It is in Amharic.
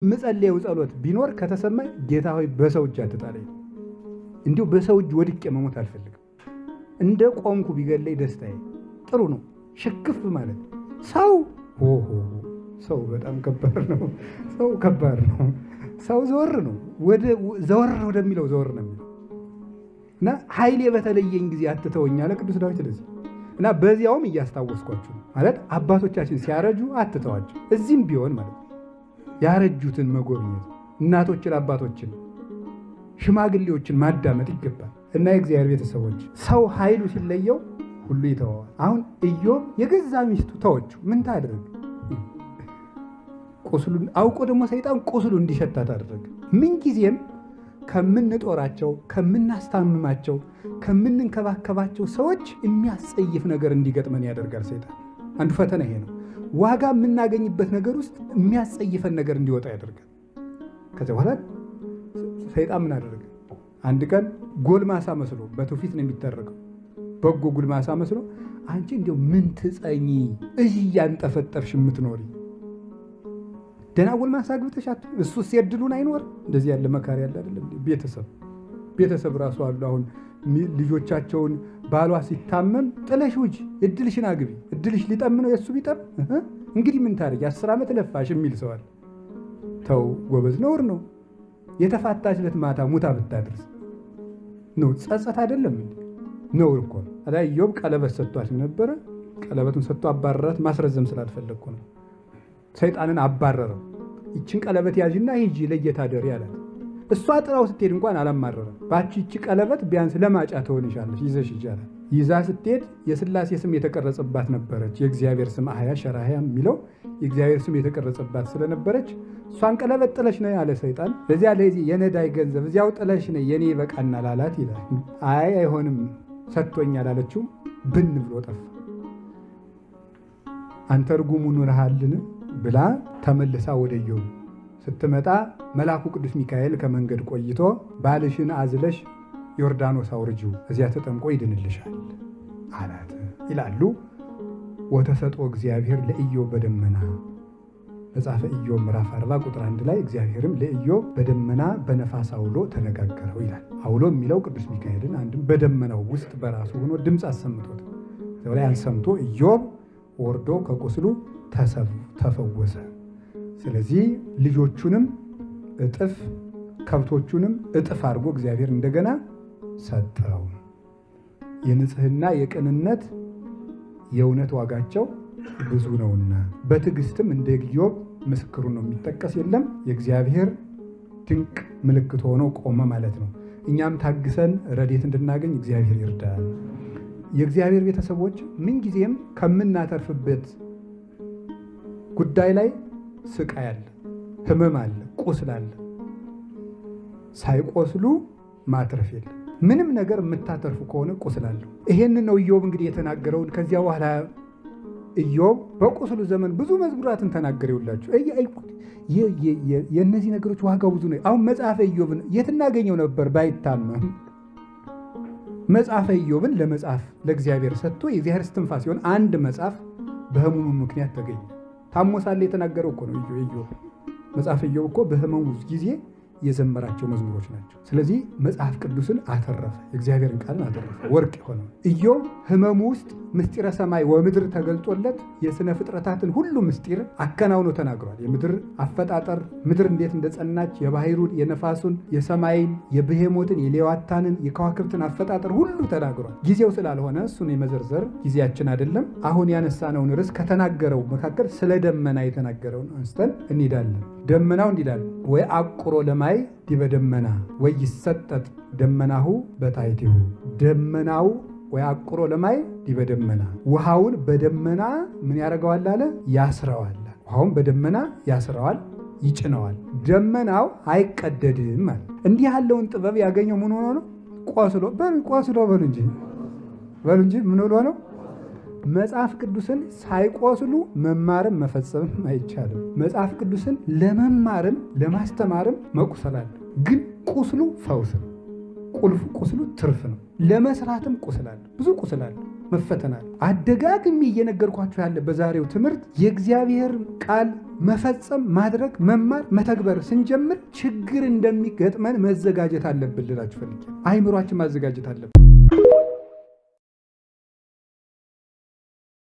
ምጸልየው ጸሎት ቢኖር ከተሰማኝ ጌታ ሆይ በሰው እጅ አትጣለኝ። እንዲሁ በሰው እጅ ወድቄ መሞት አልፈልግም። እንደ ቆምኩ ቢገለይ ደስታዬ። ጥሩ ነው ሽክፍ ማለት ሰው በጣም ከባድ ነው። ሰው ከባድ ነው። ሰው ዘወር ነው ወደሚለው ዘወር ነው የሚለው እና ኃይሌ በተለየኝ ጊዜ አትተወኝ አለ ቅዱስ ዳዊት። ለዚህ እና በዚያውም እያስታወስኳችሁ ማለት አባቶቻችን ሲያረጁ አትተዋቸው። እዚህም ቢሆን ማለት ያረጁትን መጎብኘት፣ እናቶችን፣ አባቶችን፣ ሽማግሌዎችን ማዳመጥ ይገባል። እና የእግዚአብሔር ቤተሰቦች ሰው ኃይሉ ሲለየው ሁሉ ይተዋል። አሁን ኢዮብ የገዛ ሚስቱ ተወችው። ምን ታደርግ? ቁስሉን አውቆ ደግሞ ሰይጣን ቁስሉ እንዲሸታት አደረገ። ምንጊዜም ከምንጦራቸው፣ ከምናስታምማቸው፣ ከምንንከባከባቸው ሰዎች የሚያስጸይፍ ነገር እንዲገጥመን ያደርጋል ሰይጣን። አንዱ ፈተና ይሄ ነው። ዋጋ የምናገኝበት ነገር ውስጥ የሚያስጸይፈን ነገር እንዲወጣ ያደርጋል። ከዚያ በኋላ ሰይጣን ምን አደረገ? አንድ ቀን ጎልማሳ መስሎ በትውፊት ነው የሚተረከው። በጎ ጎልማሳ መስሎ አንቺ እንዲያው ምን ትጸኚ እዚህ እያንጠፈጠፍሽ የምትኖሪ ደህና ጎልማሳ አግብተሽ እሱስ የድሉን አይኖር? እንደዚህ ያለ መካሪ ያለ አይደለም። ቤተሰብ ራሱ አሉ። አሁን ልጆቻቸውን ባሏ ሲታመም ጥለሽ ውጪ፣ እድልሽን አግቢ፣ እድልሽ ሊጠምነው የእሱ ቢጠም እንግዲህ ምን ታደርጊ 10 ዓመት ለፋሽ የሚል ሰዋል። ተው ጎበዝ፣ ነውር ነው። የተፋታች ለት ማታ ሙታ ብታድርስ ነው ጸጸት አይደለም? ነውር እኮ ነው። አዳ ኢዮብ ቀለበት ሰጥቷት ነበረ። ቀለበቱን ሰጥቶ አባረራት። ማስረዘም ስላልፈለግኩ ነው። ሰይጣንን አባረረው። ይችን ቀለበት ያዥና ሂጂ ለጌታ ደሪ አላት። እሷ ጥራው ስትሄድ እንኳን አላማረረም። ባቺ ይቺ ቀለበት ቢያንስ ለማጫ ትሆንሻለች፣ ይዘሽ ይቻላል። ይዛ ስትሄድ የሥላሴ ስም የተቀረጸባት ነበረች። የእግዚአብሔር ስም አህያ ሸራህያ የሚለው የእግዚአብሔር ስም የተቀረጸባት ስለነበረች እሷን ቀለበት ጥለሽ ነይ ያለ ሰይጣን። በዚያ ለዚህ የነዳይ ገንዘብ እዚያው ጥለሽ ነይ የኔ ይበቃናል አላት ይላል። አይ አይሆንም ሰጥቶኛል አለችው። ብን ብሎ ጠፋ። አንተ ርጉሙን ሆነሃልን ብላ ተመልሳ ወደ ኢዮብ ስትመጣ መልአኩ ቅዱስ ሚካኤል ከመንገድ ቆይቶ ባልሽን አዝለሽ ዮርዳኖስ አውርጂው እዚያ ተጠምቆ ይድንልሻል አላት ይላሉ። ወተሰጥኦ እግዚአብሔር ለኢዮብ በደመና መጽሐፈ ኢዮብ ምዕራፍ 40 ቁጥር 1 ላይ እግዚአብሔርም ለኢዮብ በደመና በነፋስ አውሎ ተነጋገረው ይላል። አውሎ የሚለው ቅዱስ ሚካኤልን አንድም በደመናው ውስጥ በራሱ ሆኖ ድምፅ አሰምቶት ላይ አንሰምቶ ኢዮብ ወርዶ ከቁስሉ ተፈወሰ። ስለዚህ ልጆቹንም እጥፍ ከብቶቹንም እጥፍ አድርጎ እግዚአብሔር እንደገና ሰጠው። የንጽህና የቅንነት የእውነት ዋጋቸው ብዙ ነውና በትዕግስትም እንደ ኢዮብ ምስክሩ ነው የሚጠቀስ የለም። የእግዚአብሔር ድንቅ ምልክት ሆኖ ቆመ ማለት ነው። እኛም ታግሰን ረድኤት እንድናገኝ እግዚአብሔር ይርዳል። የእግዚአብሔር ቤተሰቦች ምንጊዜም ከምናተርፍበት ጉዳይ ላይ ስቃይ አለ፣ ህመም አለ፣ ቁስል አለ። ሳይቆስሉ ማትረፍ የለም። ምንም ነገር የምታተርፉ ከሆነ ቁስል አለው። ይሄንን ነው ኢዮብ እንግዲህ የተናገረውን። ከዚያ በኋላ ኢዮብ በቁስሉ ዘመን ብዙ መዝሙራትን ተናገረ። ይውላችሁ የእነዚህ ነገሮች ዋጋው ብዙ ነው። አሁን መጽሐፈ ኢዮብን የት እናገኘው ነበር ባይታመም? መጽሐፈ ኢዮብን ለመጽሐፍ ለእግዚአብሔር ሰጥቶ የእግዚአብሔር እስትንፋስ ሲሆን አንድ መጽሐፍ በህመሙ ምክንያት ተገኘ። ታሞ ሳለ የተናገረው እኮ ነው ኢዮብ። መጽሐፈ ኢዮብ እኮ በህመሙ ጊዜ የዘመራቸው መዝሙሮች ናቸው። ስለዚህ መጽሐፍ ቅዱስን አተረፈ፣ የእግዚአብሔርን ቃልን አተረፈ፣ ወርቅ የሆነ ኢዮብ ህመሙ ውስጥ ምስጢረ ሰማይ ወምድር ተገልጦለት የሥነ ፍጥረታትን ሁሉ ምስጢር አከናውኖ ተናግሯል። የምድር አፈጣጠር፣ ምድር እንዴት እንደጸናች፣ የባህሩን፣ የነፋሱን፣ የሰማይን፣ የብሄሞትን፣ የሌዋታንን፣ የከዋክብትን አፈጣጠር ሁሉ ተናግሯል። ጊዜው ስላልሆነ እሱን የመዘርዘር ጊዜያችን አይደለም። አሁን ያነሳነውን ርዕስ ከተናገረው መካከል ስለ ደመና የተናገረውን አንስተን እንሄዳለን። ደመናው እንዲላል ወይ አቁሮ ለማይ ዲበ ደመና ወይ ይሰጠጥ ደመናሁ በታይቲሁ። ደመናው ወይ አቁሮ ለማይ ዲበ ደመና፣ ውሃውን በደመና ምን ያደርገዋል አለ? ያስረዋል። ውሃውን በደመና ያስረዋል፣ ይጭነዋል። ደመናው አይቀደድም አለ። እንዲህ ያለውን ጥበብ ያገኘው ምን ሆኖ ነው? ቆስሎ በሉ እንጂ ምን ሆኖ ነው? መጽሐፍ ቅዱስን ሳይቆስሉ መማርም መፈጸምም አይቻልም። መጽሐፍ ቅዱስን ለመማርም ለማስተማርም መቁሰል አለ። ግን ቁስሉ ፈውስ ነው። ቁስሉ ትርፍ ነው። ለመስራትም ቁስል አለ፣ ብዙ ቁስል አለ። መፈተናል። አደጋግሜ እየነገርኳችሁ ያለ በዛሬው ትምህርት የእግዚአብሔር ቃል መፈጸም፣ ማድረግ፣ መማር፣ መተግበር ስንጀምር ችግር እንደሚገጥመን መዘጋጀት አለብን ልላችሁ ፈልጌ። አይምሯችን ማዘጋጀት አለብን።